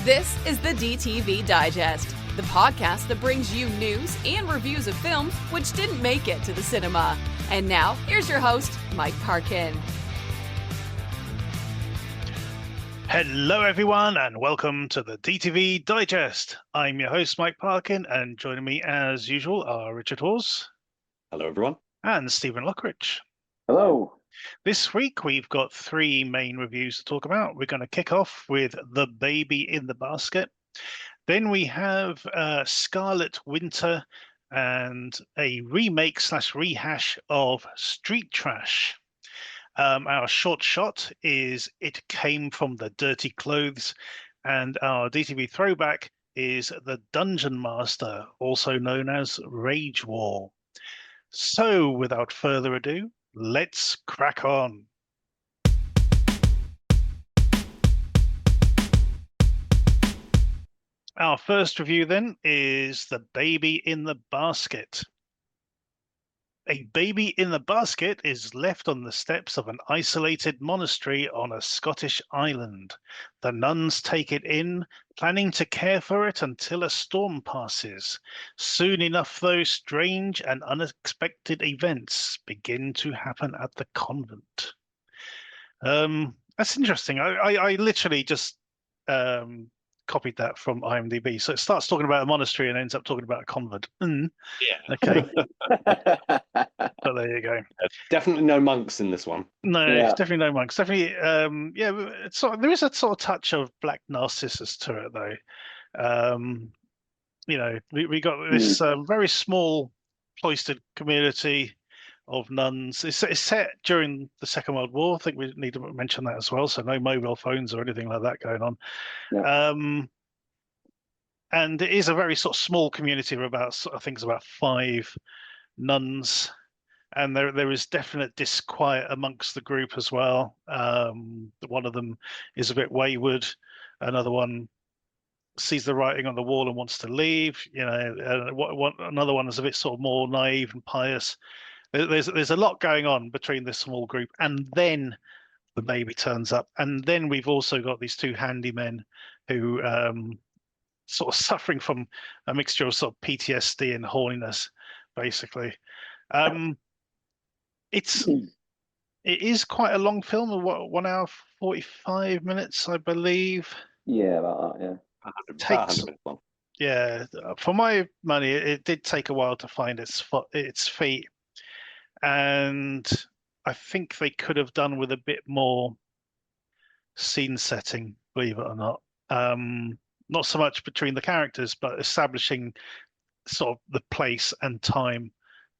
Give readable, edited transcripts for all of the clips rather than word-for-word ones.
This is the DTV Digest, the podcast that brings you news and reviews of films which didn't make it to the cinema. And now, here's your host, Mike Parkin. Hello, everyone, and welcome to the DTV Digest. I'm your host, Mike Parkin, and joining me, as usual, are Richard Hawes. Hello, everyone. And Stephen Lockridge. Hello. This week, we've got three main reviews to talk about. We're going to kick off with The Baby in the Basket. Then we have Scarlet Winter and a remake/rehash of Street Trash. Our short shot is It Came from the Dirty Clothes, and our DTV throwback is The Dungeon Master, also known as Rage War. So, without further ado, let's crack on. Our first review then is The Baby in the Basket. A baby in the basket is left on the steps of an isolated monastery on a Scottish island. The nuns take it in, planning to care for it until a storm passes. Soon enough, though, strange and unexpected events begin to happen at the convent. That's interesting. I literally just copied that from IMDb. So it starts talking about a monastery and ends up talking about a convent. Yeah. Okay. But there you go. Definitely no monks in this one. No, Yeah. definitely no monks. Definitely, it's there is a sort of touch of Black Narcissus to it, though. We got this very small cloistered community of nuns. It's set during the Second World War. I think we need to mention that as well. So no mobile phones or anything like that going on. Yeah. And it is a very sort of small community of about, I think it's about 5 nuns. And there is definite disquiet amongst the group as well. One of them is a bit wayward. Another one sees the writing on the wall and wants to leave. Another one is a bit sort of more naive and pious. There's a lot going on between this small group, and then the baby turns up, and then we've also got these 2 handymen who sort of suffering from a mixture of sort of PTSD and horniness, basically. It is quite a long film, 1 hour 45 minutes, I believe. Yeah, about that, yeah. Takes- 100 minutes long. Yeah, for my money, it did take a while to find its feet, and I think they could have done with a bit more scene setting, believe it or not. Not so much between the characters, but establishing sort of the place and time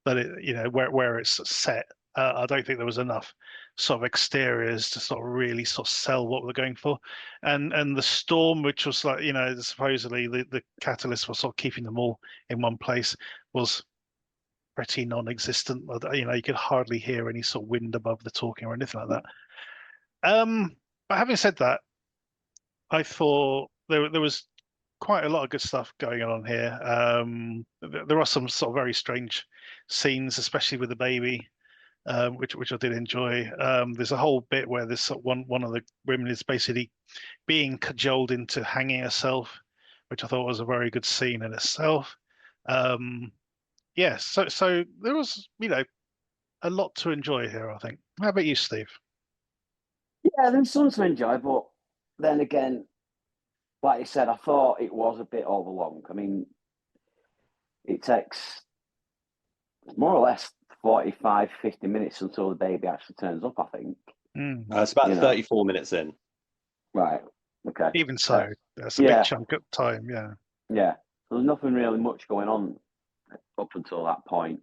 that it, where it's set. I don't think there was enough sort of exteriors to sort of really sort of sell what we're going for, and the storm, which was like supposedly the catalyst for sort of keeping them all in one place, was pretty non-existent. You could hardly hear any sort of wind above the talking or anything like that. But having said that, I thought there was quite a lot of good stuff going on here. There are some sort of very strange scenes, especially with the baby, which I did enjoy. There's a whole bit where this one of the women is basically being cajoled into hanging herself, which I thought was a very good scene in itself. So there was a lot to enjoy here, I think. How about you, Steve? Yeah, there's some to enjoy, but then again, like you said, I thought it was a bit overlong. I mean, it takes more or less 45, 50 minutes until the baby actually turns up, I think. It's about 34 minutes in. Right, okay. Even so, that's a big chunk of time, yeah. Yeah, there's nothing really much going on up until that point.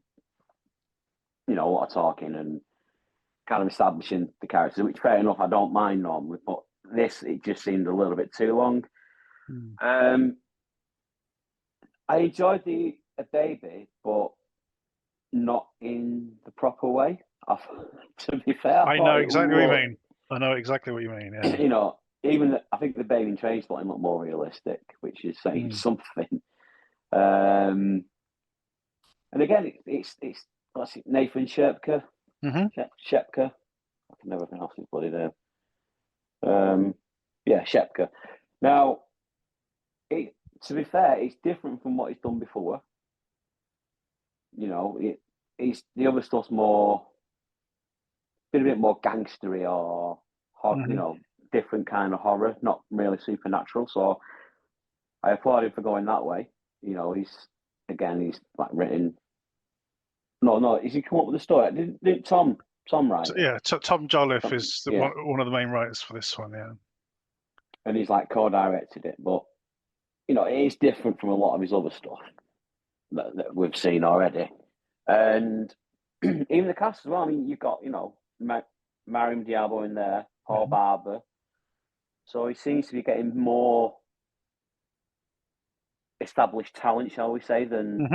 A lot of talking and kind of establishing the characters, which fair enough, I don't mind normally, but it just seemed a little bit too long. I enjoyed the baby, but not in the proper way. To be fair, I know exactly what you mean. I know exactly what you mean. Yeah. I think the baby in Trainspotting looked more realistic, which is saying something. And again, it's Nathan Shepka. Shepka. I can never pronounce his bloody name. Shepka. Now, to be fair, it's different from what he's done before. You know, the other stuff's been a bit more gangstery or you know, different kind of horror, not really supernatural. So I applaud him for going that way. You know, he's like written. No, is he come up with the story? Didn't Tom write it? Yeah, Tom Jolliffe is one of the main writers for this one. Yeah, and he's like co-directed it, but you know, it is different from a lot of his other stuff that we've seen already, and even the cast as well. I mean, you've got, you know, Mariam Diabo in there, Paul Barber, so he seems to be getting more established talent, shall we say, than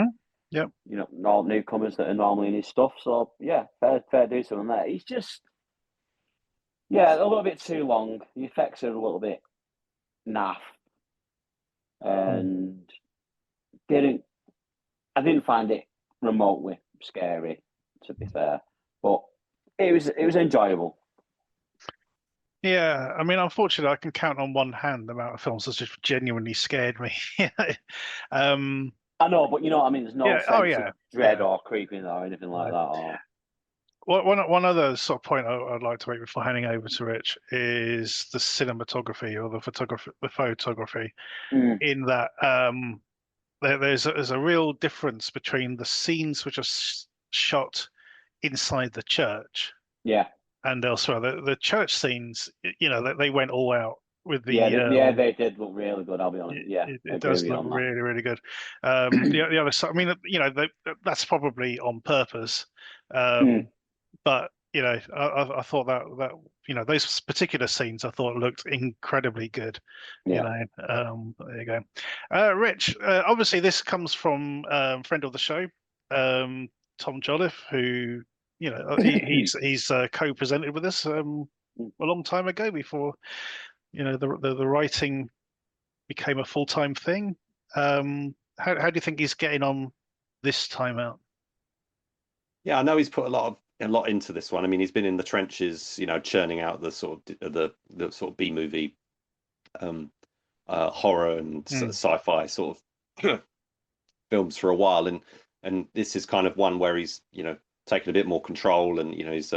you know, all newcomers that are normally in his stuff. So yeah, fair do to him there. He's just a little bit too long. The effects are a little bit naff, and I didn't find it remotely scary, to be fair, but it was enjoyable. Yeah, I mean, unfortunately, I can count on one hand the amount of films that just genuinely scared me. I know, but you know what I mean. There's no sense of dread or creeping or anything like that. Or one other sort of point I'd like to make before handing over to Rich is the cinematography or the photography. In that there's a real difference between the scenes which are shot inside the church, and elsewhere. The church scenes, you know, they went all out with the they did look really good. I'll be honest. It does look really, really good. The other side, I mean, you know, that's probably on purpose, but you know, I thought that you know, those particular scenes I thought looked incredibly good. You know, there you go. Rich, obviously this comes from friend of the show, Tom Jolliffe, who, you know, he's co-presented with us a long time ago, before, you know, the writing became a full-time thing. How do you think he's getting on this time out? Yeah, I know he's put a lot into this one. I mean, he's been in the trenches, you know, churning out the sort of B-movie horror and sci-fi sort of films for a while, and this is kind of one where he's, you know, taken a bit more control, and you know, he's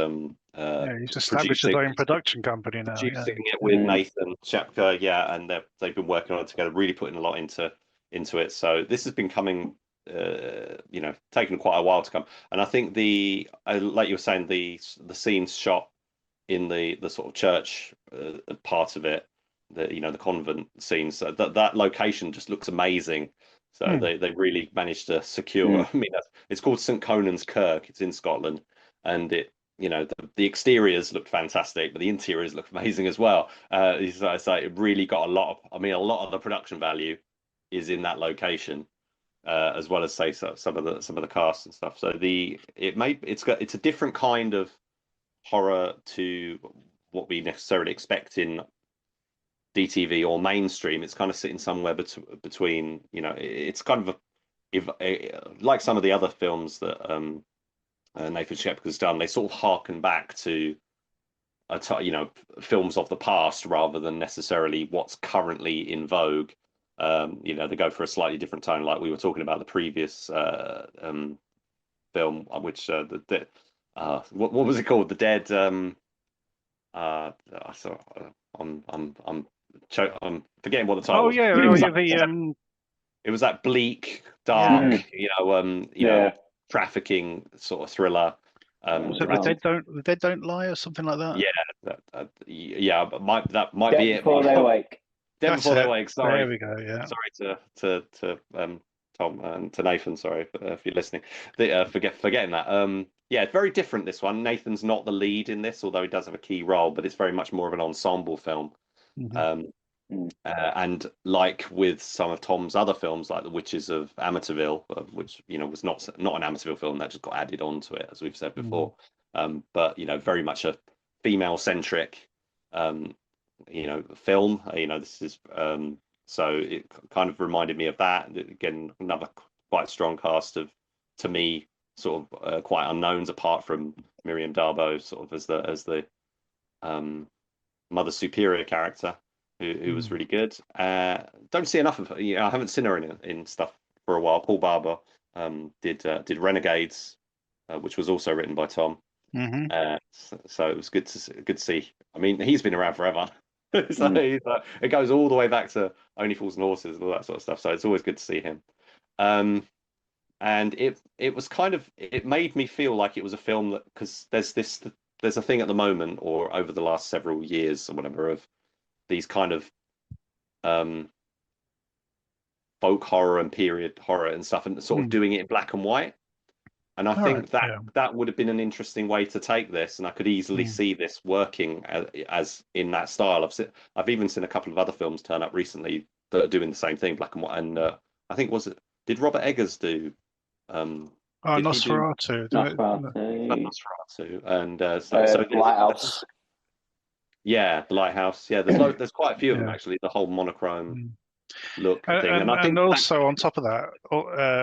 established his own production company now, producing it with Nathan Shepka, and they've been working on it together, really putting a lot into it. So this has been coming, you know, taken quite a while to come. And I think like you were saying, the scenes shot in the sort of church part of it, you know, the convent scenes, that location just looks amazing. So they really managed to secure. I mean, it's called St. Conan's Kirk. It's in Scotland, and it, you know, the exteriors looked fantastic, but the interiors look amazing as well. So it really got a lot of the production value is in that location, as well as say some of the cast and stuff. So it's a different kind of horror to what we necessarily expect in DTV or mainstream. It's kind of sitting somewhere between, you know, it's kind of like some of the other films that Nathan Shepka's done. They sort of harken back to you know, films of the past rather than necessarily what's currently in vogue. You know, they go for a slightly different tone, like we were talking about the previous film, which what was it called? The Dead. I'm forgetting what the title was. It was that bleak, dark, you know, trafficking sort of thriller. So the dead don't lie, or something like that. Yeah, that might be it. Before they wake. Dead Before They Wake. Sorry. There we go. Yeah. Sorry to Tom and to Nathan. Sorry if you're listening. Forgetting that. Yeah, it's very different, this one. Nathan's not the lead in this, although he does have a key role, but it's very much more of an ensemble film. And like with some of Tom's other films, like The Witches of Amityville, which, you know, was not an Amityville film, that just got added onto it, as we've said before. But, you know, very much a female-centric, you know, film. You know, this is so it kind of reminded me of that. Again, another quite strong cast of, to me, sort of quite unknowns, apart from Miriam Darbo, sort of as the Mother Superior character who was really good. Don't see enough of her. I haven't seen her in stuff for a while. Paul Barber did Renegades, which was also written by Tom. So it was good to see. I mean, he's been around forever. So it goes all the way back to Only Fools and Horses and all that sort of stuff. So it's always good to see him. And it was kind of, it made me feel like it was a film that, because there's a thing at the moment, or over the last several years or whatever, of these kind of folk horror and period horror and stuff, and sort of doing it in black and white. And I think that would have been an interesting way to take this, and I could easily see this working as in that style. I've even seen a couple of other films turn up recently that are doing the same thing, black and white. And I think did Robert Eggers do? Nosferatu. Nosferatu. And Lighthouse. Yeah, the Lighthouse. Yeah, there's quite a few of them actually. The whole monochrome look thing, and I think also on top of that,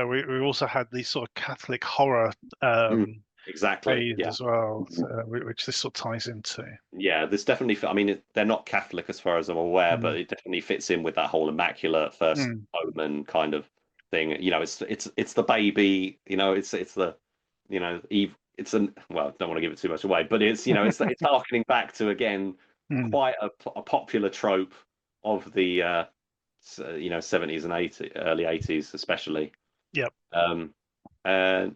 we also had these sort of Catholic horror exactly as well, which this sort of ties into. Yeah, there's definitely. I mean, they're not Catholic as far as I'm aware, but it definitely fits in with that whole immaculate first omen kind of thing. It's the baby. It's the Eve. It's don't want to give it too much away, but it's it's harkening back to again quite a popular trope of the 70s and 80s, early 80s especially. Yep. And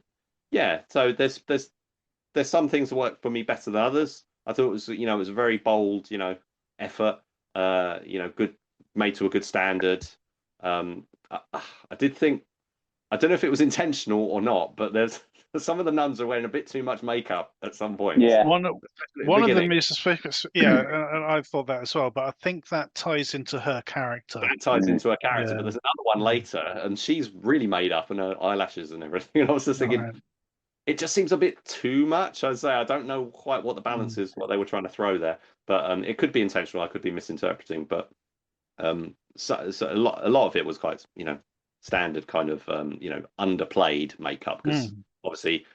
so there's some things that work for me better than others. I thought it was it was a very bold effort, good, made to a good standard. I did think, I don't know if it was intentional or not, but there's some of the nuns are wearing a bit too much makeup at some point. Yeah, one of them is suspicious. Yeah, and I thought that as well. But I think that ties into her character. That ties into her character. But there's another one later, and she's really made up, and her eyelashes and everything. And I was just thinking, it just seems a bit too much. I'd say I don't know quite what the balance is, what they were trying to throw there. But it could be intentional. I could be misinterpreting. But so a lot of it was quite standard kind of underplayed makeup, because obviously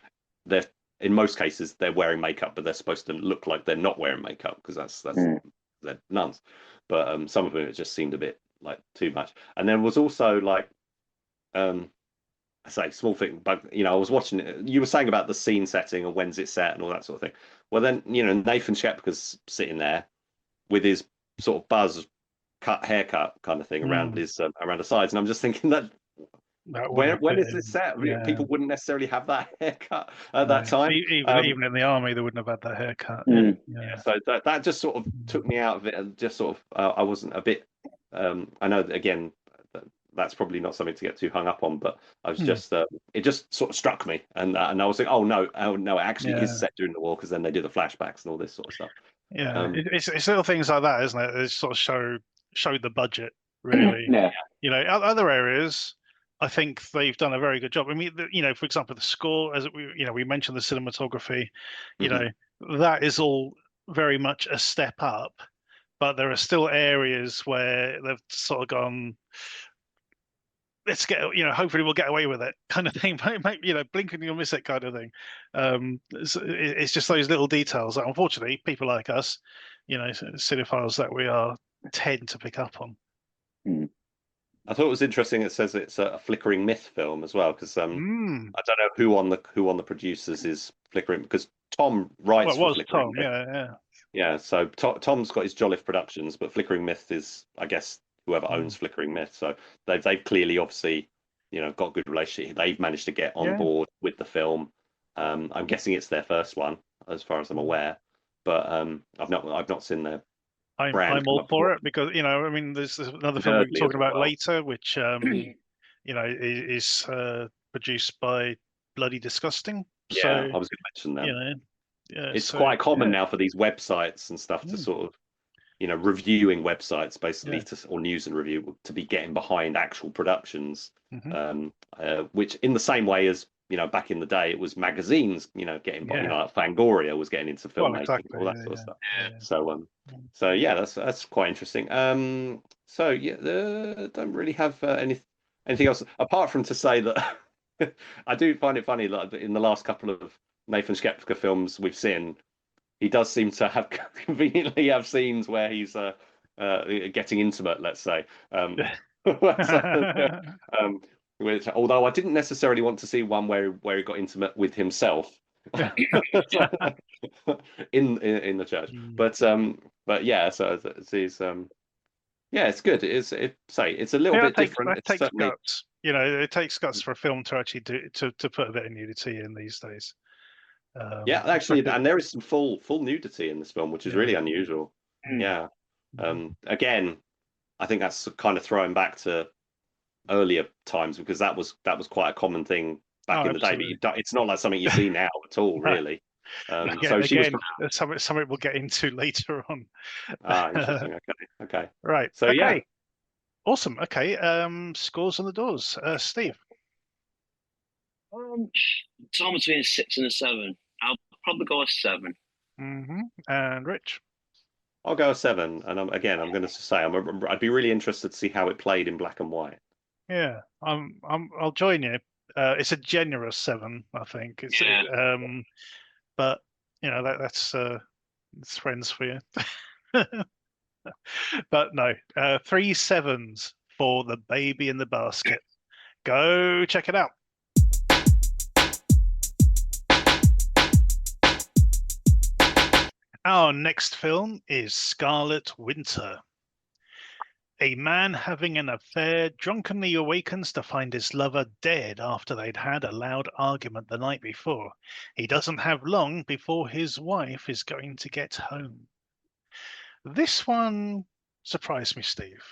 they're, in most cases they're wearing makeup, but they're supposed to look like they're not wearing makeup, because that's they're nuns. But some of them, it just seemed a bit like too much. And there was also like I say small thing, but I was watching it, you were saying about the scene setting and when's it set and all that sort of thing. Well then Nathan Shepka's sitting there with his sort of buzz cut haircut kind of thing around his around the sides, and I'm just thinking that when is this set? People wouldn't necessarily have that haircut at that time. Even in the army, they wouldn't have had that haircut. So that just sort of took me out of it, and just sort of I wasn't a bit. I know that, again, that's probably not something to get too hung up on, but I was just it just sort of struck me, and I was like, oh no, it actually is set during the war, because then they do the flashbacks and all this sort of stuff. Yeah, it's little things like that, isn't it? It sort of showed the budget, really. Other areas, I think they've done a very good job. I mean, for example, the score, as we mentioned, the cinematography, that is all very much a step up, but there are still areas where they've sort of gone, let's get, hopefully we'll get away with it kind of thing. Blink and you'll miss it kind of thing. It's just those little details that, unfortunately, people like us, cinephiles that we are, tend to pick up on. I thought it was interesting. It says it's a flickering myth film as well, because I don't know who on the producers is flickering, because Tom writes. Well, it was Flickering Tom, Myth. Yeah. So Tom's got his Jolliffe Productions, but Flickering Myth is, I guess, whoever owns Flickering Myth. So they've clearly, obviously, got a good relationship. They've managed to get on board with the film. I'm guessing it's their first one, as far as I'm aware. But I've not seen their. I'm all for it, because I mean, there's another film we'll be talking about later, which is produced by Bloody Disgusting. Yeah, so, I was going to mention that. It's so, quite common now for these websites and stuff to sort of, reviewing websites basically, or news and review, to be getting behind actual productions, which in the same way as back in the day, it was magazines, getting like Fangoria was getting into filmmaking, all that sort of stuff. So that's quite interesting. Don't really have anything else apart from to say that I do find it funny that in the last couple of Nathan Shepka films we've seen, he does seem to have conveniently have scenes where he's getting intimate, let's say. um, which, although I didn't necessarily want to see one where he got intimate with himself in the church, but yeah, so it's yeah, it's good. It's a little bit different. That It's takes certainly guts. You know, it takes guts for a film to actually to put a bit of nudity in these days. yeah, actually, especially- and there is some full nudity in this film, which is really unusual. Yeah. Again, I think that's kind of throwing back to earlier times, because that was quite a common thing back in the day. But it's not like something you see now at all, really. So she was something we'll get into later on. interesting. Okay. Right. So okay. yeah. Awesome. Okay. Scores on the doors. Steve. Somewhere between a 6 and a 7. I'll probably go a 7. And Rich. I'll go a 7, and I'm going to say I'd be really interested to see how it played in black and white. Yeah, I'll join you. It's a generous 7, I think. It's but you know that's it's friends for you. But no, 3 7s for The Baby in the Basket. Go check it out. Our next film is Scarlet Winter. A man having an affair drunkenly awakens to find his lover dead after they'd had a loud argument the night before. He doesn't have long before his wife is going to get home. This one surprised me, Steve.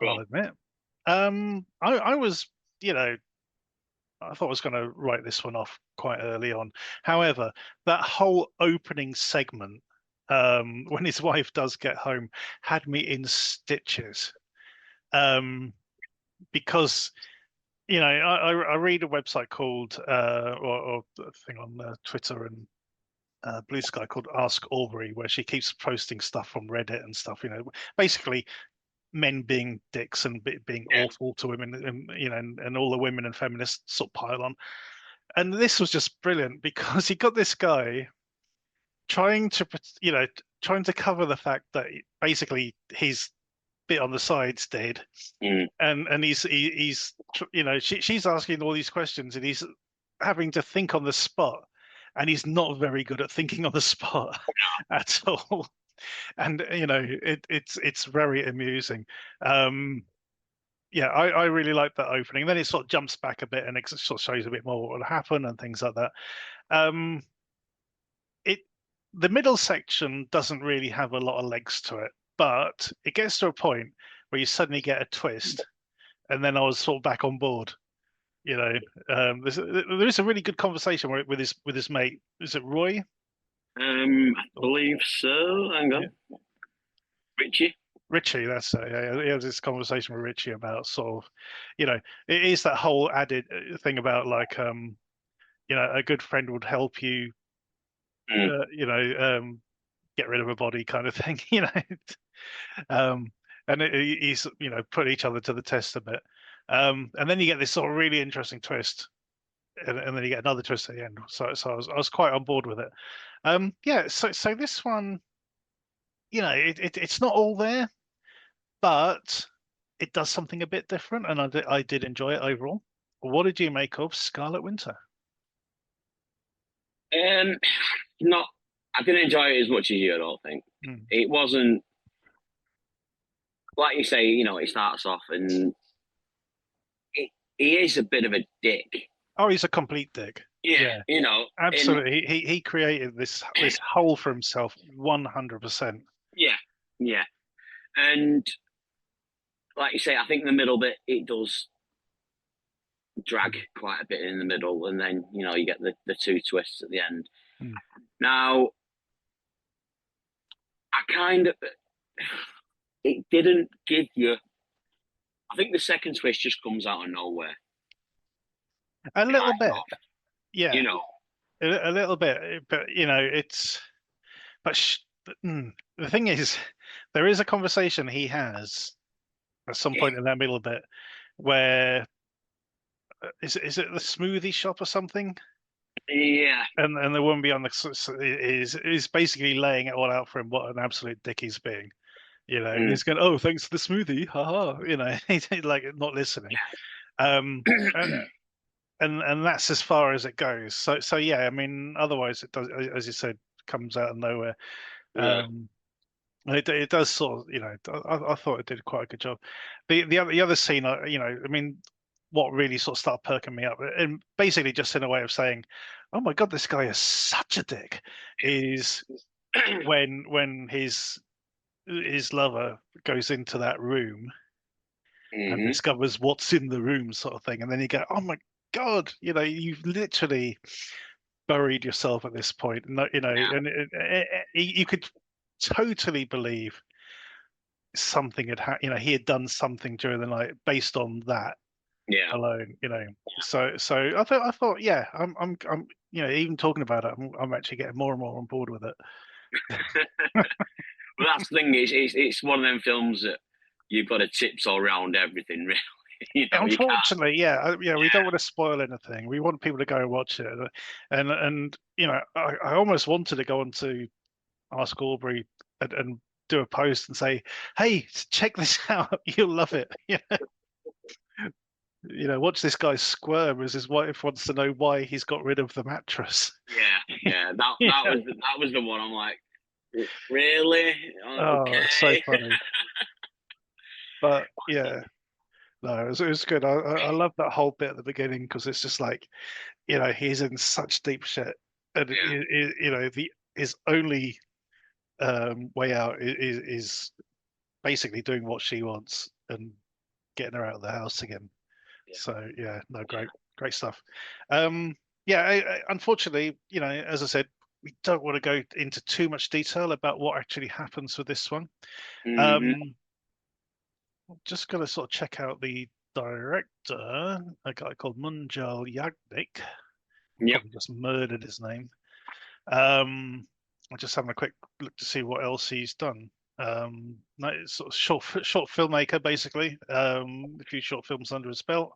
I'll admit. I was, I thought I was going to write this one off quite early on. However, that whole opening segment, when his wife does get home, had me in stitches. Because, I read a website called, or a thing on Twitter and Blue Sky called Ask Aubrey, where she keeps posting stuff from Reddit and stuff, basically men being dicks and being awful to women, and all the women and feminists sort of pile on. And this was just brilliant because he got this guy trying to cover the fact that basically his bit on the side's dead, and he's she's asking all these questions and he's having to think on the spot, and he's not very good at thinking on the spot at all. And it's very amusing. I really like that opening. Then it sort of jumps back a bit and it sort of shows a bit more what will happen and things like that. The middle section doesn't really have a lot of legs to it, but it gets to a point where you suddenly get a twist, and then I was sort of back on board. There is a really good conversation with his mate. Is it Roy? I believe so. Hang on. Richie, that's it. Yeah, he has this conversation with Richie about sort of, it is that whole added thing about like, a good friend would help you, get rid of a body kind of thing, and he's put each other to the test a bit, and then you get this sort of really interesting twist, and then you get another twist at the end. So I was quite on board with it. So this one, it's not all there, but it does something a bit different, and I did enjoy it overall. What did you make of Scarlet Winter? I didn't enjoy it as much as you, I don't think. It wasn't, like you say, it starts off and he is a bit of a dick. Oh, he's a complete dick. Yeah. Absolutely. He created this hole for himself 100%. Yeah. And like you say, I think the middle bit, it does drag quite a bit in the middle, and then you get the two twists at the end. Now, it didn't give you. I think the second twist just comes out of nowhere. A little bit, yeah. A little bit, but it's. But the thing is, there is a conversation he has at some point in that middle bit where is it the smoothie shop or something? Yeah. And the woman beyond is basically laying it all out for him what an absolute dick he's being. You know, he's going, "Oh, thanks for the smoothie, haha." You know, he's like not listening. Um, and that's as far as it goes. So yeah, I mean, otherwise it does, as you said, comes out of nowhere. Yeah. It does sort of, you know, I thought it did quite a good job. The other scene, you know, I mean, what really sort of started perking me up, and basically just in a way of saying, "Oh my God, this guy is such a dick," is when his lover goes into that room and discovers what's in the room, sort of thing, and then you go, "Oh my God," you know, you've literally buried yourself at this point. No, you know, Yeah. and you could totally believe something had you know, he had done something during the night based on that Yeah. alone, you know. So I thought, yeah, I'm you know, even talking about it, I'm actually getting more and more on board with it. Well, that's the thing. It's one of them films that you've got to tiptoe around everything, really. You know, you can't. Unfortunately, yeah, we don't want to spoil anything. We want people to go and watch it, and you know, I almost wanted to go on to Ask Aubrey and do a post and say, "Hey, check this out, you'll love it." You know, watch this guy squirm as his wife wants to know why he's got rid of the mattress. Yeah. That was the one. I'm like, really? Oh, it's so Okay. funny. But yeah, no, it was good. I love that whole bit at the beginning because it's just like, you know, he's in such deep shit, and Yeah. you know, his only way out is basically doing what she wants and getting her out of the house again. Yeah. So yeah, no, great stuff. Yeah, unfortunately, you know, as I said, we don't want to go into too much detail about what actually happens with this one. I'm just going to sort of check out the director, a guy called Munjal Yagnik. Yep. Probably just murdered his name. I'm just having a quick look to see what else he's done. No, it's sort of short filmmaker, basically. A few short films under his belt.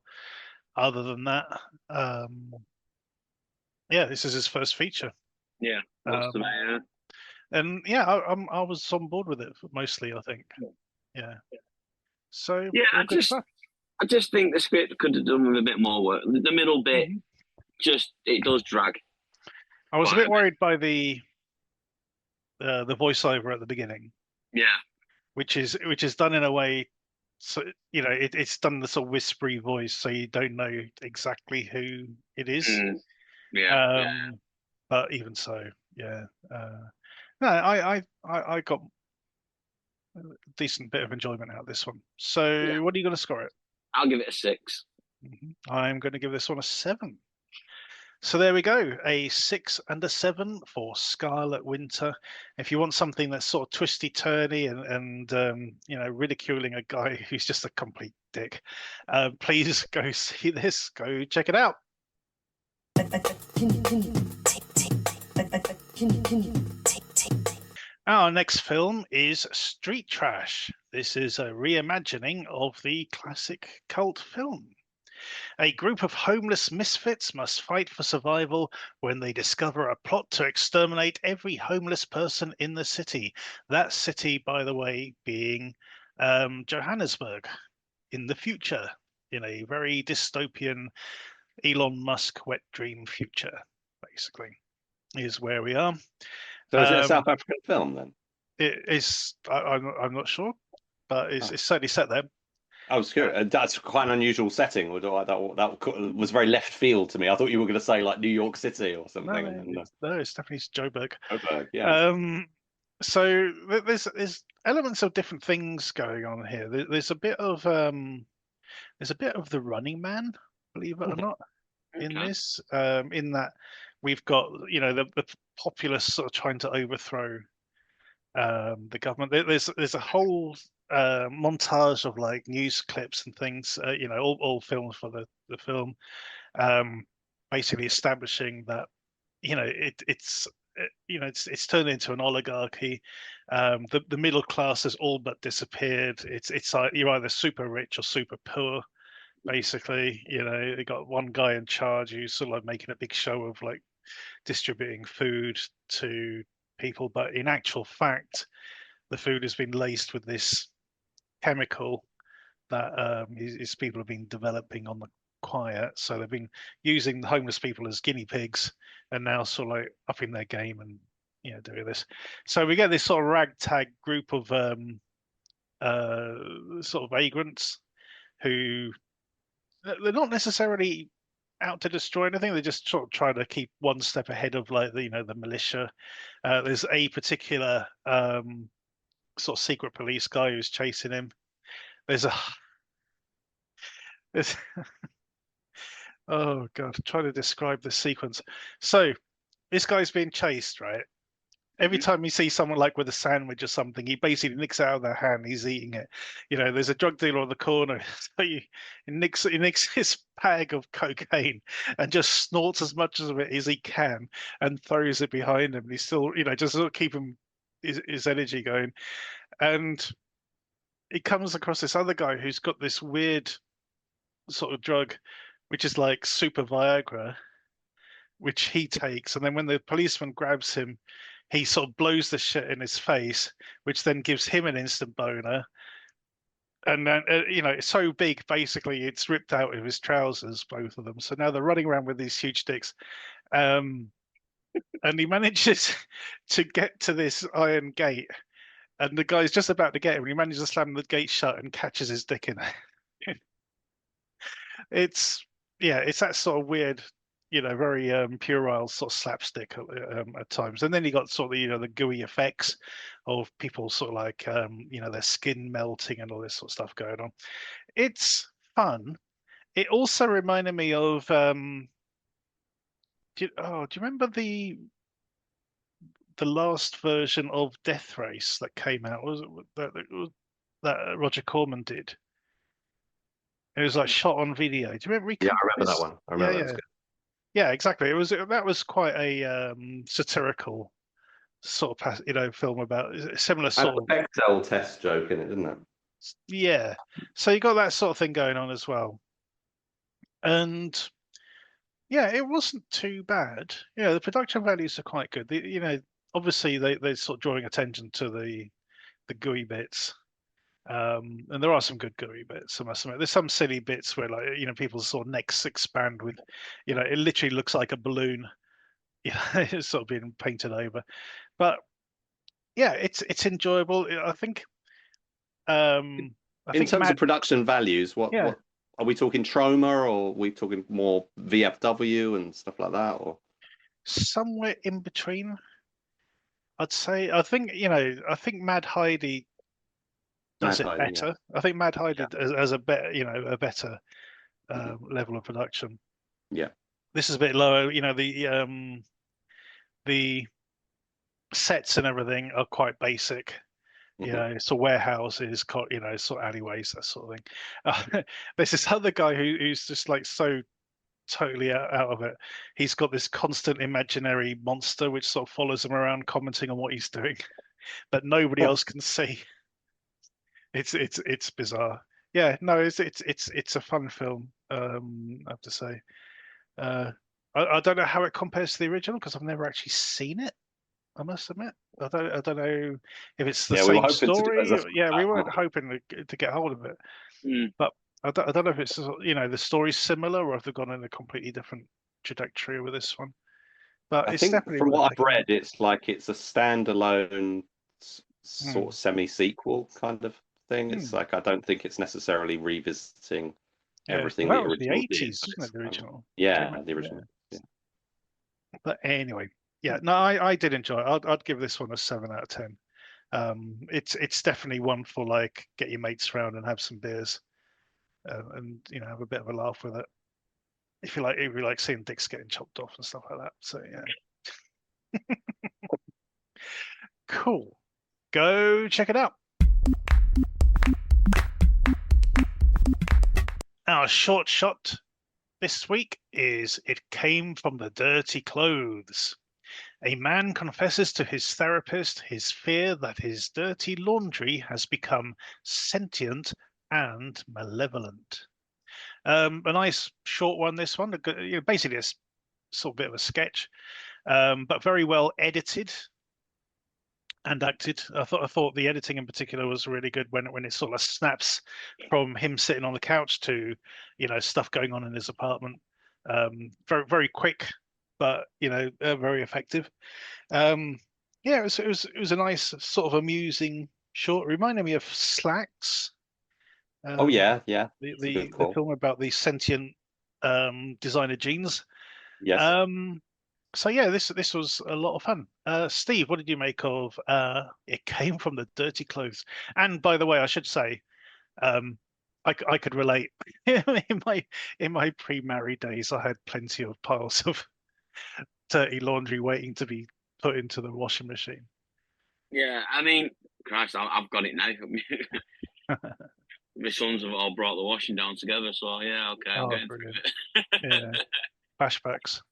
Other than that, yeah, this is his first feature. Yeah. Looks to me, yeah. And yeah, I was on board with it mostly, I think. Yeah. So Yeah, all good stuff. I just think the script could have done with a bit more work. The middle bit, it does drag. I was a quite bit worried by the voiceover at the beginning, Yeah. which is done in a way, so you know, it's done the sort of whispery voice, so you don't know exactly who it is. Yeah. But even so, yeah. No, I got a decent bit of enjoyment out of this one. So, Yeah. what are you going to score it? I'll give it a 6. I'm going to give this one a 7. So there we go, a 6 and a 7 for Scarlet Winter. If you want something that's sort of twisty turny and you know, ridiculing a guy who's just a complete dick, please go see this. Go check it out. Our next film is Street Trash. This is a reimagining of the classic cult film. A group of homeless misfits must fight for survival when they discover a plot to exterminate every homeless person in the city. That city, by the way, being Johannesburg in the future, in a very dystopian Elon Musk wet dream future, basically, is where we are. So is it a South African film then? It is. I'm not sure, but it's certainly set there. I was curious. That's quite an unusual setting. That was very left field to me. I thought you were going to say like New York City or something. No, it's definitely Joburg. Joburg, yeah. So there's elements of different things going on here. There's a bit of the Running Man, believe it or not, in this. In that we've got, you know, the populace sort of trying to overthrow the government. There's a whole montage of like news clips and things, you know, all filmed for the film, basically establishing that, you know, it's you know, it's turned into an oligarchy. The middle class has all but disappeared. It's like you're either super rich or super poor, basically. You know, they got one guy in charge who's sort of like making a big show of like distributing food to people, but in actual fact, the food has been laced with this chemical that his people have been developing on the quiet. So they've been using the homeless people as guinea pigs, and now sort of like upping their game and doing this. So we get this sort of ragtag group of sort of vagrants who they're not necessarily out to destroy anything. They're just sort of trying to keep one step ahead of like the militia. There's a particular sort of secret police guy who's chasing him. There's oh god, trying to describe this sequence. So this guy's being chased, right? Every time you see someone like with a sandwich or something, he basically nicks it out of their hand. He's eating it. There's a drug dealer on the corner, so he nicks his bag of cocaine and just snorts as much of it as he can and throws it behind him. And he's still, just sort of keep his energy going. And he comes across this other guy who's got this weird sort of drug, which is like super Viagra, which he takes. And then when the policeman grabs him, he sort of blows the shit in his face, which then gives him an instant boner. And then, it's so big, basically, it's ripped out of his trousers, both of them. So now they're running around with these huge dicks. And he manages to get to this iron gate. And the guy's just about to get him. And he manages to slam the gate shut and catches his dick in it. It's that sort of weird, very puerile sort of slapstick at times. And then you got sort of the gooey effects of people sort of like their skin melting and all this sort of stuff going on. It's fun. It also reminded me of do you remember the last version of Death Race that came out? Was it that Roger Corman did? It was like shot on video. Do you remember? Yeah, I remember that one. I remember that was good. Yeah, exactly. That was quite a satirical sort of film about a similar sort of Bechdel test joke in it, didn't it? Yeah. So you got that sort of thing going on as well, and yeah, it wasn't too bad. The production values are quite good. Obviously they're sort of drawing attention to the gooey bits. And there are some good gooey bits, I must admit. There's some silly bits where people's sort of necks expand with it literally looks like a balloon it's sort of being painted over. But yeah, it's enjoyable. I think in terms of production values, what are we talking? Troma, or are we talking more VFW and stuff like that, or somewhere in between? I'd say. I think Mad Heidi does it better. Yeah. I think Mad Heidi has a better, a better level of production. Yeah, this is a bit lower. The sets and everything are quite basic. So warehouses, sort of alleyways, that sort of thing. There's this other guy who's just like so totally out of it. He's got this constant imaginary monster which sort of follows him around, commenting on what he's doing, but nobody else can see. It's bizarre. Yeah, no, it's a fun film. I have to say. I don't know how it compares to the original because I've never actually seen it. I must admit, I don't know if it's the same story. We weren't hoping to get hold of it, but I don't know if it's the story's similar or if they've gone in a completely different trajectory with this one. But I think definitely from what I've read, it's like it's a standalone sort of semi-sequel kind of thing. It's like I don't think it's necessarily revisiting everything. That was the 80s, wasn't it? The original. Yeah, the original. Yeah. But anyway. Yeah, no, I did enjoy it. I'd give this one a 7 out of 10. It's definitely one for like get your mates around and have some beers, and have a bit of a laugh with it. If you like seeing dicks getting chopped off and stuff like that. So yeah, cool. Go check it out. Our short shot this week is "It Came from the Dirty Clothes." A man confesses to his therapist his fear that his dirty laundry has become sentient and malevolent. A nice short one, this one. Basically a sort of bit of a sketch, but very well edited. and acted. I thought the editing in particular was really good when it sort of snaps from him sitting on the couch to, stuff going on in his apartment. Very very quick, but very effective. Yeah, it was a nice sort of amusing short. It reminded me of Slacks. Oh Um, yeah, yeah, the it's a good the the call. film about the sentient designer genes. Yes. Um, so yeah, this was a lot of fun. Steve, what did you make of It Came from the Dirty Clothes? And by the way, I should say, um, I could relate. In my pre-married days, I had plenty of piles of dirty laundry waiting to be put into the washing machine. Yeah, I mean, Christ, I've got it now. My sons have all brought the washing down together, so yeah, okay, I'll Oh, get into brilliant! it. Yeah, flashbacks.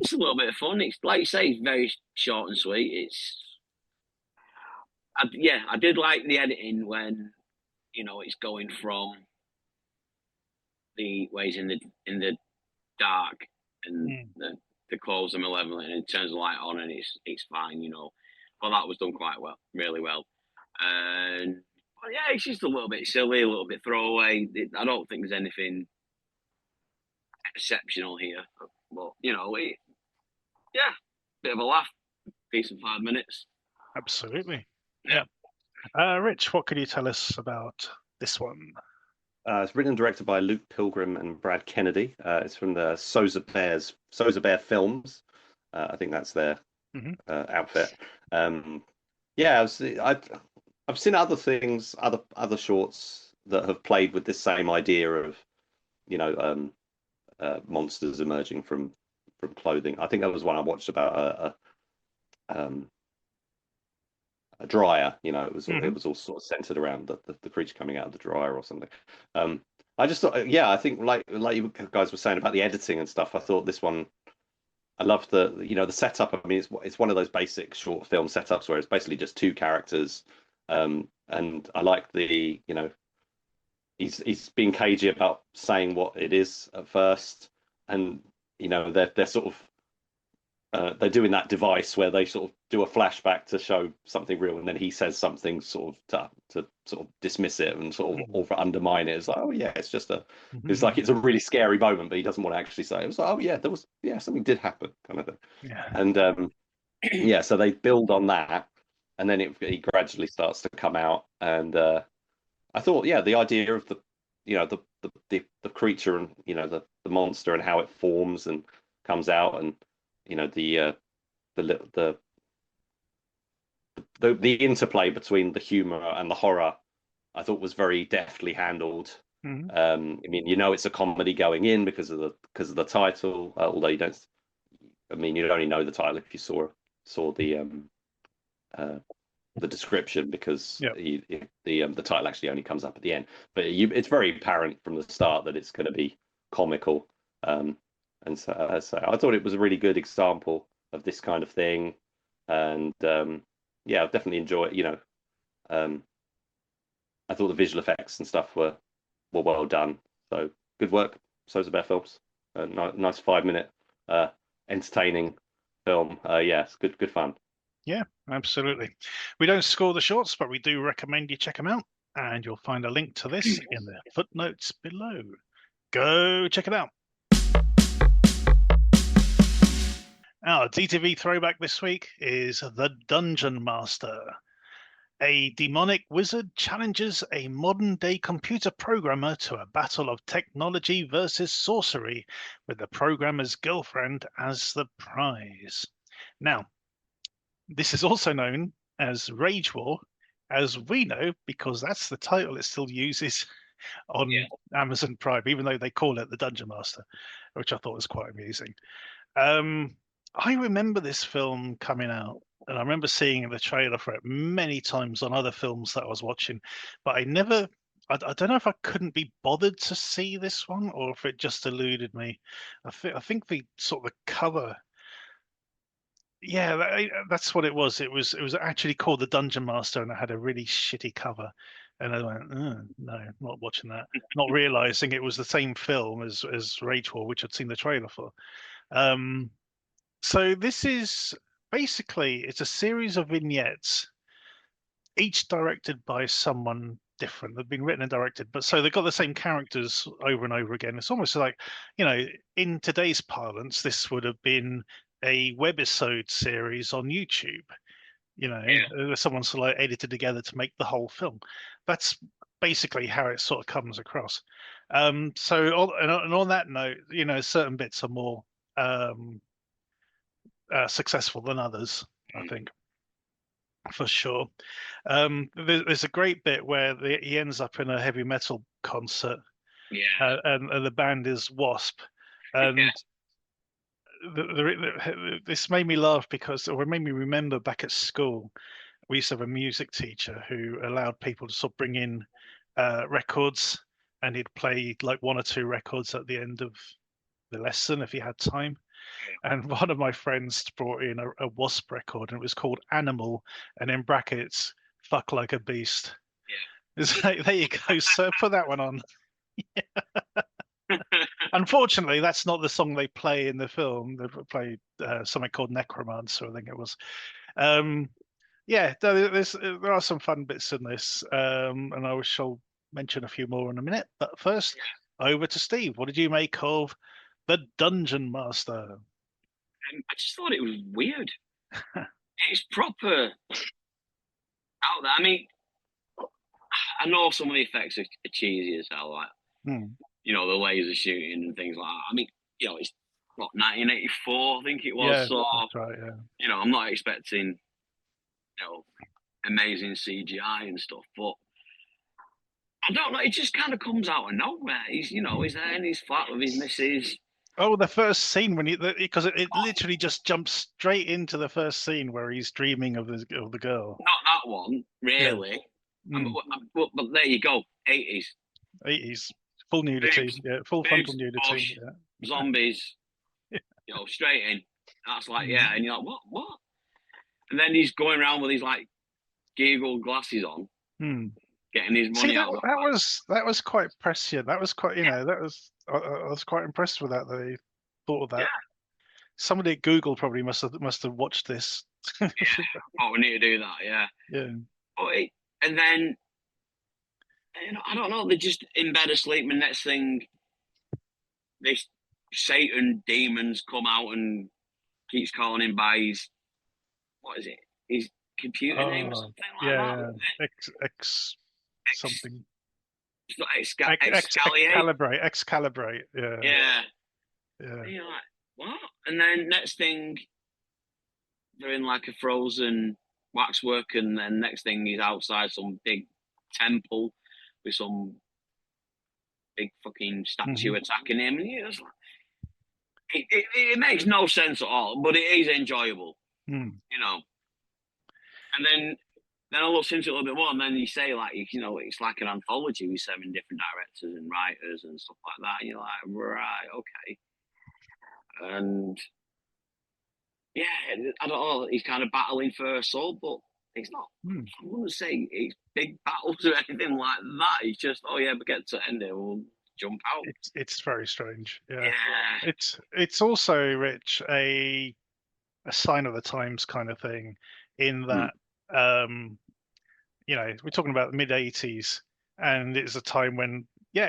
It's a little bit of fun. It's like you say, it's very short and sweet. I did like the editing when it's going from the ways in the dark and Mm. the clothes are malevolent and it turns the light on and it's fine. But that was done quite well, really well. And but yeah, it's just a little bit silly, a little bit throwaway. I don't think there's anything exceptional here, but yeah, bit of a laugh, decent 5 minutes. Absolutely. Yeah. Yeah. Rich, what could you tell us about this one? It's written and directed by Luke Pilgrim and Brad Kennedy. It's from the Sosa Bear Films. I think that's their Mhm. outfit. Yeah, I've seen other things, other shorts that have played with this same idea of, monsters emerging from clothing. I think there was one I watched about a dryer. It was Mhm. it was all sort of centered around the creature coming out of the dryer or something. I just thought, yeah, I think like you guys were saying about the editing and stuff. I thought this one, I loved the setup. I mean, it's one of those basic short film setups where it's basically just two characters, and I like he's being cagey about saying what it is at first, and they're sort of they're doing that device where they sort of do a flashback to show something real, and then he says something sort of to sort of dismiss it and sort of or undermine it. It's like, oh yeah, it's just it's like it's a really scary moment, but he doesn't want to actually say it. It was like, oh yeah, something did happen, kind of thing. Yeah. And yeah, so they build on that, and then he gradually starts to come out. And I thought, yeah, the idea of the creature and the monster and how it forms and comes out, and the interplay between the humor and the horror, I thought was very deftly handled. Mhm. I mean, it's a comedy going in because of the title, although you don't. I mean, you'd only know the title if you saw the description, because Yep. the title actually only comes up at the end. But it's very apparent from the start that it's going to be comical. And so I thought it was a really good example of this kind of thing. And yeah, I definitely enjoy it. I thought the visual effects and stuff were well done. So good work, Sosa Bear Films. Nice 5 minute entertaining film. Yeah, it's good fun. Yeah, absolutely. We don't score the shorts, but we do recommend you check them out, and you'll find a link to this in the footnotes below. Go check it out. Our DTV throwback this week is The Dungeon Master. A demonic wizard challenges a modern-day computer programmer to a battle of technology versus sorcery, with the programmer's girlfriend as the prize. Now, this is also known as Rage War, as we know, because that's the title it still uses on Amazon Prime, even though they call it The Dungeon Master, which I thought was quite amusing. I remember this film coming out, and I remember seeing the trailer for it many times on other films that I was watching, but I don't know if I couldn't be bothered to see this one or if it just eluded me. I think the sort of the cover, yeah, that's what it was. It was actually called The Dungeon Master, and it had a really shitty cover. And I went, no, not watching that. Not realizing it was the same film as Rage War, which I'd seen the trailer for. So this is basically it's a series of vignettes, each directed by someone different. They've been written and directed, but so they've got the same characters over and over again. It's almost like, in today's parlance, this would have been a webisode series on YouTube. Someone sort of edited together to make the whole film. That's basically how it sort of comes across. And on that note, certain bits are more successful than others, I think, for sure. There's a great bit where he ends up in a heavy metal concert, and the band is Wasp, and this made me laugh or it made me remember back at school, we used to have a music teacher who allowed people to sort of bring in records, and he'd play like one or two records at the end of the lesson if he had time. And one of my friends brought in a Wasp record, and it was called Animal, and in brackets, fuck like a beast. It's like, there you go, sir, put that one on. Unfortunately, that's not the song they play in the film. They play something called Necromancer, I think it was. There are some fun bits in this, and I shall mention a few more in a minute. But first, over to Steve. What did you make of The Dungeon Master? I just thought it was weird. It's proper out there. I mean, I know some of the effects are cheesy as hell, like the laser shooting and things like that. I mean, it's 1984, I think it was. Yeah, so that's right. Yeah. I'm not expecting amazing CGI and stuff, but I don't know. It just kind of comes out of nowhere. He's there in his flat with his missus. Oh, the first scene because it literally just jumps straight into the first scene where he's dreaming of the girl. Not that one, really. Yeah. But there you go, 80s. 80s, full nudity, boobs, full frontal nudity, bush, zombies, straight in. That's like, and you're like, what? And then he's going around with his like goggle glasses on. Getting his money out. That was quite prescient. That was quite, I was quite impressed with that. They thought of that. Yeah. Somebody at Google probably must have watched this. We need to do that. Yeah. Yeah. And then, I don't know. They're just in bed asleep, and next thing, this Satan demons come out and keeps calling him by his computer name or something like that. X something. Excalibrate. Yeah. And you're like, what? And then next thing, they're in like a frozen waxwork, and then next thing he's outside some big temple with some big fucking statue attacking him, and you're just like, it makes no sense at all, but it is enjoyable, And then I looked into it a little bit more, and then you say like, it's like an anthology with 7 different directors and writers and stuff like that. And you're like, right, okay. And I don't know. He's kind of battling for a soul, but it's not. I wouldn't say it's big battles or anything like that. It's just, we get to the end there, we'll jump out. It's very strange. Yeah. It's also, Rich, a sign of the times kind of thing, in that we're talking about the mid 80s, and it's a time when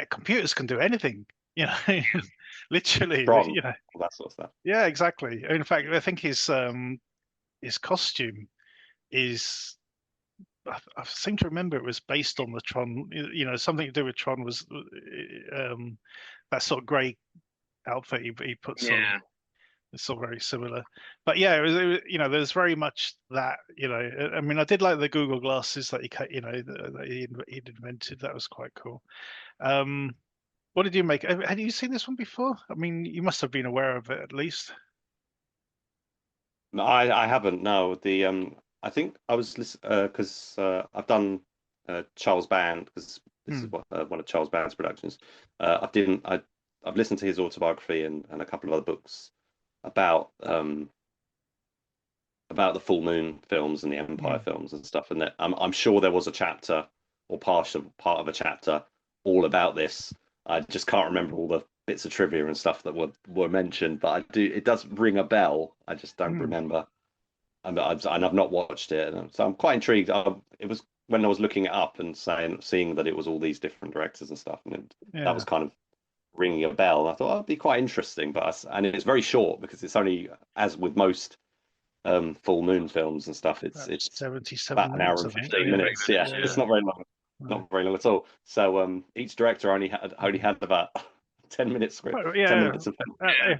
computers can do anything, literally, all that sort of stuff. Yeah, exactly. In fact, I think his costume is, I seem to remember it was based on the Tron, something to do with Tron, was that sort of grey outfit he puts on. It's all very similar, but it was there's very much that. I mean, I did like the Google glasses that he'd invented. That was quite cool. What did you make? Had you seen this one before? I mean, you must have been aware of it at least. No, I haven't. No, I think I was because I've done Charles Band, because this is one of Charles Band's productions. I've listened to his autobiography and a couple of other books about the Full Moon films and the Empire films and stuff, and that I'm sure there was a chapter or part of a chapter all about this. I just can't remember all the bits of trivia and stuff that were mentioned, but it does ring a bell. I just don't remember. and I've not watched it, so I'm quite intrigued. It was when I was looking it up and seeing that it was all these different directors and stuff, and that was kind of ringing a bell. I thought it'd be quite interesting, and it's very short because it's only, as with most full moon films and stuff, it's 77 about an hour minutes, and I think. 15 minutes. Yeah, it's not very long. Not very long at all. So each director only had about 10 minutes script. Well, 10 minutes of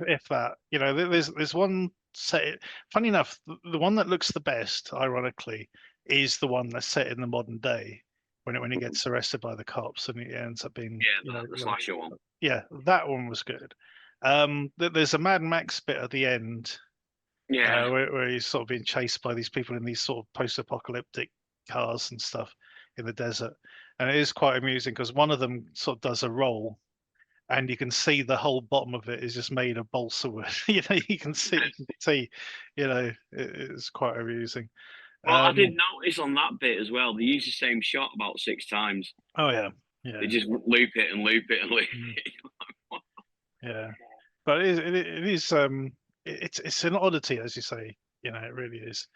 if that, there's one set. Funny enough, the one that looks the best, ironically, is the one that's set in the modern day when he gets arrested by the cops and it ends up being the slasher one. Yeah, that one was good. There's a Mad Max bit at the end. Yeah, where he's sort of being chased by these people in these sort of post-apocalyptic cars and stuff in the desert, and it is quite amusing because one of them sort of does a roll, and you can see the whole bottom of it is just made of balsa wood. You can see, it's quite amusing. Well, I did notice on that bit as well. They use the same shot about 6 times. Oh yeah. They just loop it and loop it and loop it. Yeah, but it is it's an oddity, as you say. It really is.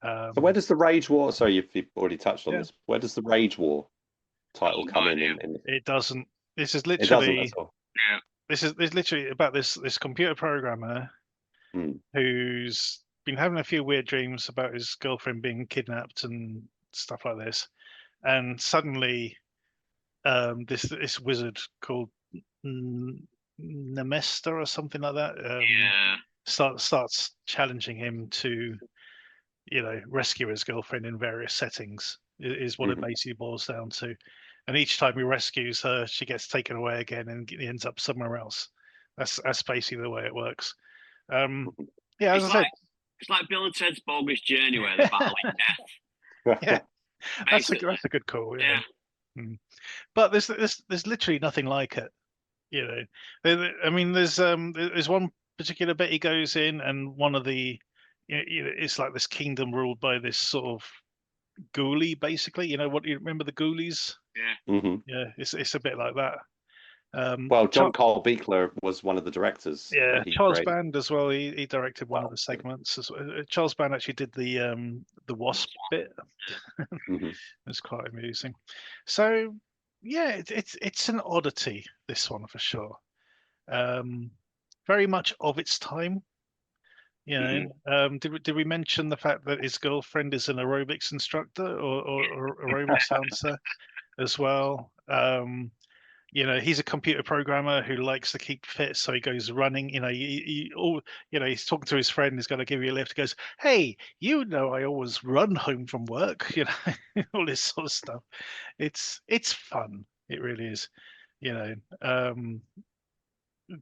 So where does the Rage War? Sorry, you've already touched on this. Where does the Rage War title come in? It doesn't. This is literally. It doesn't at all. Yeah. This is literally about this computer programmer who's been having a few weird dreams about his girlfriend being kidnapped and stuff like this, and suddenly, this wizard called Nemesta or something like that. Starts challenging him to, rescue his girlfriend in various settings. Is what it basically boils down to. And each time he rescues her, she gets taken away again and ends up somewhere else. That's basically the way it works. Yeah, as I said, it's like Bill and Ted's Bogus Journey where they're battling death. Yeah, that's a good call. Yeah. But there's literally nothing like it. I mean, there's one particular bit he goes in, and one of the, it's like this kingdom ruled by this sort of ghoulie, basically. What you remember the ghoulies? Yeah. Yeah, it's a bit like that. Well, John Carl Beekler was one of the directors. Yeah, Charles Band as well. He directed one of the segments. Charles Band actually did the wasp bit. It's quite amusing. So yeah, it's an oddity, this one for sure. Very much of its time. Did we mention the fact that his girlfriend is an aerobics instructor or aerobics dancer as well? He's a computer programmer who likes to keep fit, so he goes running. He's talking to his friend. He's going to give you a lift. He goes, "Hey, I always run home from work." All this sort of stuff. It's fun. It really is.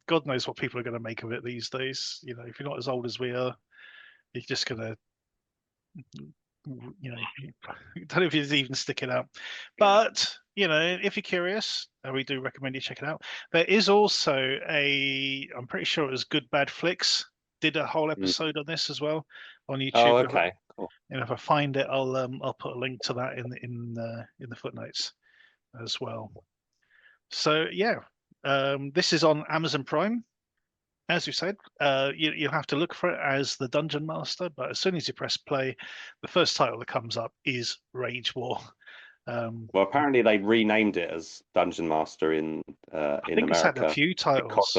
God knows what people are going to make of it these days. If you're not as old as we are, you're just going to, don't know if it's even sticking out. But, if you're curious, we do recommend you check it out. There is also I'm pretty sure it was Good Bad Flicks did a whole episode on this as well on YouTube. Oh, okay. Cool. If I find it, I'll put a link to that in the footnotes as well. So yeah. This is on Amazon Prime. As you said, you have to look for it as the Dungeon Master, but as soon as you press play, the first title that comes up is Rage War. Well, apparently they renamed it as Dungeon Master in America. It's had a few titles.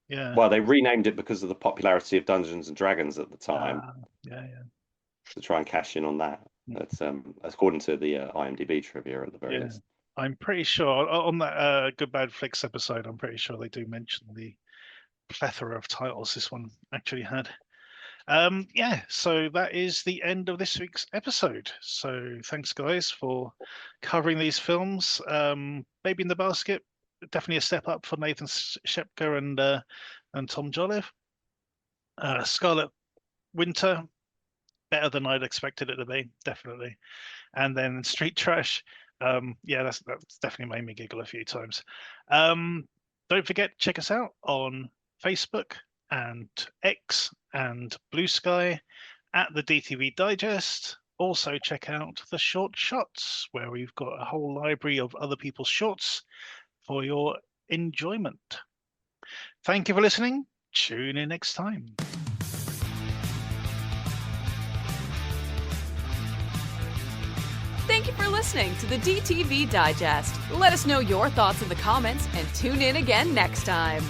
Yeah. Well, they renamed it because of the popularity of Dungeons and Dragons at the time. Yeah. To try and cash in on that. That's according to the IMDb trivia at the very least. I'm pretty sure on that Good Bad Flicks episode, I'm pretty sure they do mention the plethora of titles this one actually had. So that is the end of this week's episode. So thanks, guys, for covering these films. Baby in the Basket, definitely a step up for Nathan Shepka and Tom Jolliffe. Scarlet Winter, better than I'd expected it to be, definitely. And then Street Trash. That's definitely made me giggle a few times. Don't forget, check us out on Facebook and X and Blue Sky at the DTV Digest. Also check out the Short Shots, where we've got a whole library of other people's shorts for your enjoyment. Thank you for listening. Tune in next time. Thank you for listening to the DTV Digest. Let us know your thoughts in the comments and tune in again next time.